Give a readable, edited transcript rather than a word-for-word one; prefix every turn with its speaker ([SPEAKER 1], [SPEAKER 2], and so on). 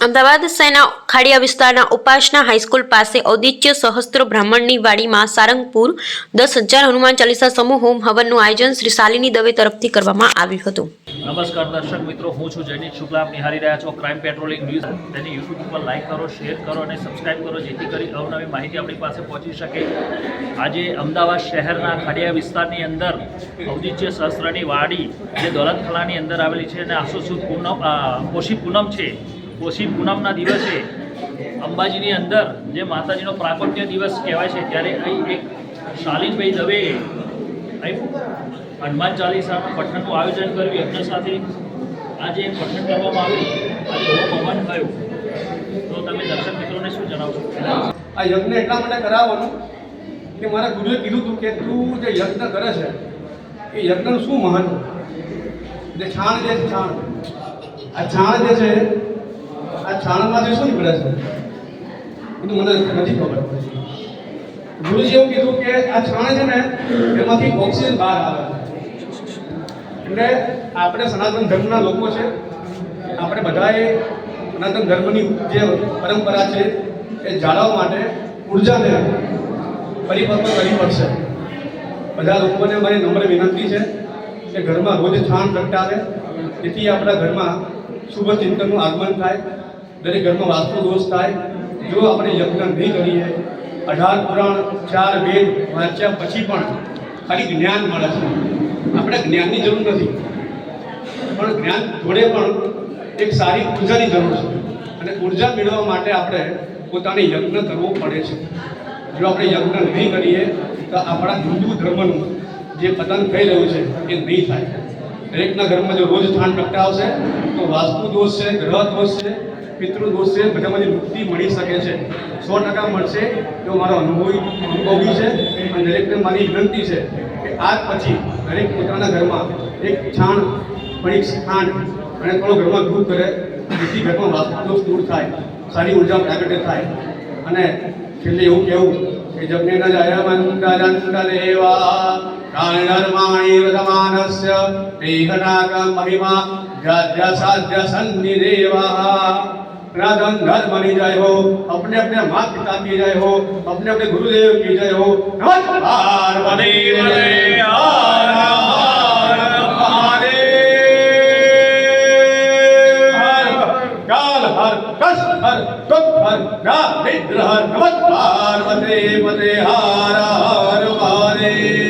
[SPEAKER 1] અમદાવાદ શહેરના ખાડિયા વિસ્તારના ઉપાસના હાઈસ્કૂલ પાસે ઔદિત્ય સહસ્ત્ર બ્રાહ્મણની વાડીમાં સારંગપુર 10,000 હનુમાન ચાલીસા સમૂહ હોમ હવનનું આયોજન શ્રી શાલિની દવે તરફથી કરવામાં આવ્યું હતું।
[SPEAKER 2] નમસ્કાર દર્શક મિત્રો, હું છું જયદીપ શુક્લા। આપ નિહાળી રહ્યા છો ક્રાઇમ પેટ્રોલિંગ ન્યૂઝ। તેની યુટ્યુબ ઉપર લાઇક કરો, શેર કરો અને સબસ્ક્રાઇબ કરો, જેથી કરી અવનવી માહિતી આપણી પાસે પહોંચી શકે। આજે અમદાવાદ શહેરના ખાડિયા વિસ્તારની અંદર ઔદિત્ય સહસ્ત્રની વાડી જે દોલતખલાની અંદર આવેલી છે અને આસો સુદ પૂનમ પોષી પૂનમ છે। પોષી પૂનમના દિવસે અંબાજીની અંદર જે માતાજીનો પ્રાગટ્ય દિવસ કહેવાય છે, ત્યારે અહીં એક શાલિનભાઈ દવે અહીં હનુમાન ચાલીસાના પઠનનું આયોજન કર્યું। યજ્ઞ સાથે આજે પઠન કરવામાં આવ્યું, આજે હવન થયું। તો તમે દર્શક મિત્રોને શું જણાવશો?
[SPEAKER 3] આ યજ્ઞ એટલા માટે કરાવવાનું કે મારા ગુરુએ કીધું હતું કે તું જે યજ્ઞ કરે છે એ યજ્ઞનું શું મહત્વ, જે છાણ જે છાણ આ છાણ જે છે આ છાણમાંથી શું નીકળે છે એ તો મને નથી ખબર। ગુરુજી એવું કીધું કે આ છાણ છે ને એમાંથી ઓક્સિજન બહાર આવે, એટલે આપણે સનાતન ધર્મના લોકો છે, આપણે બધાએ સનાતન ધર્મની જે પરંપરા છે એ જાળવવા માટે ઉર્જાને પરિપક્વ કરવી પડશે। બધા લોકોને મારી નમ્ર વિનંતી છે કે ઘરમાં રોજ છાણ પ્રગટાવે, જેથી આપણા ઘરમાં શુભ ચિંતનનું આગમન થાય, દરેક ઘરમાં વાસ્તુ દોષ થાય। જો આપણે યજ્ઞ નહીં કરીએ, 18 પુરાણ 4 વેદ વાંચ્યા પછી પણ ખાલી જ્ઞાન મળે છે, આપણે જ્ઞાનની જરૂર નથી, પણ જ્ઞાન જોડે પણ એક સારી ઉર્જાની જરૂર છે, અને ઉર્જા મેળવવા માટે આપણે પોતાને યજ્ઞ કરવો પડે છે। જો આપણે યજ્ઞ નહીં કરીએ તો આપણા હિન્દુ ધર્મનું જે પતન થઈ રહ્યું છે એ નહીં થાય। દરેકના ઘરમાં જો રોજ છાણ પ્રગટાવશે તો વાસ્તુ દોષ છે, ગ્રહ દોષ છે, પિતૃ દોષ છે, બધામાંથી મુક્તિ મળી શકે છે, 100% મળશે। એવો મારો અનુભવી છે, અને દરેકને મારી વિનંતી છે કે આજ પછી દરેક પોતાના ઘરમાં એક છાણ, પડીક ખાંડ અને થોડો ઘરમાં દૂધ કરે, જેથી ઘરમાં વાસ્તુ દોષ દૂર થાય, સારી ઉર્જા પ્રાગટ્ય થાય। અને છેલ્લે એવું કહેવું કે જગ્નેન જય મંડલંડલેવા કાળર્માણી રતમાનસ્ય દેહનાગ મહિમા જાજ્ય સાધ્ય સન્નિદેવા। सनातन धर्म की जय हो, अपने अपने माता पिता की जय हो, अपने अपने गुरुदेव की जय हो। नमः पार्वती पते हर हर महादेव, हर काल हर कष्ट हर दुख हर दारिद्र हर। नमः पार्वती पते हर हर महादेव।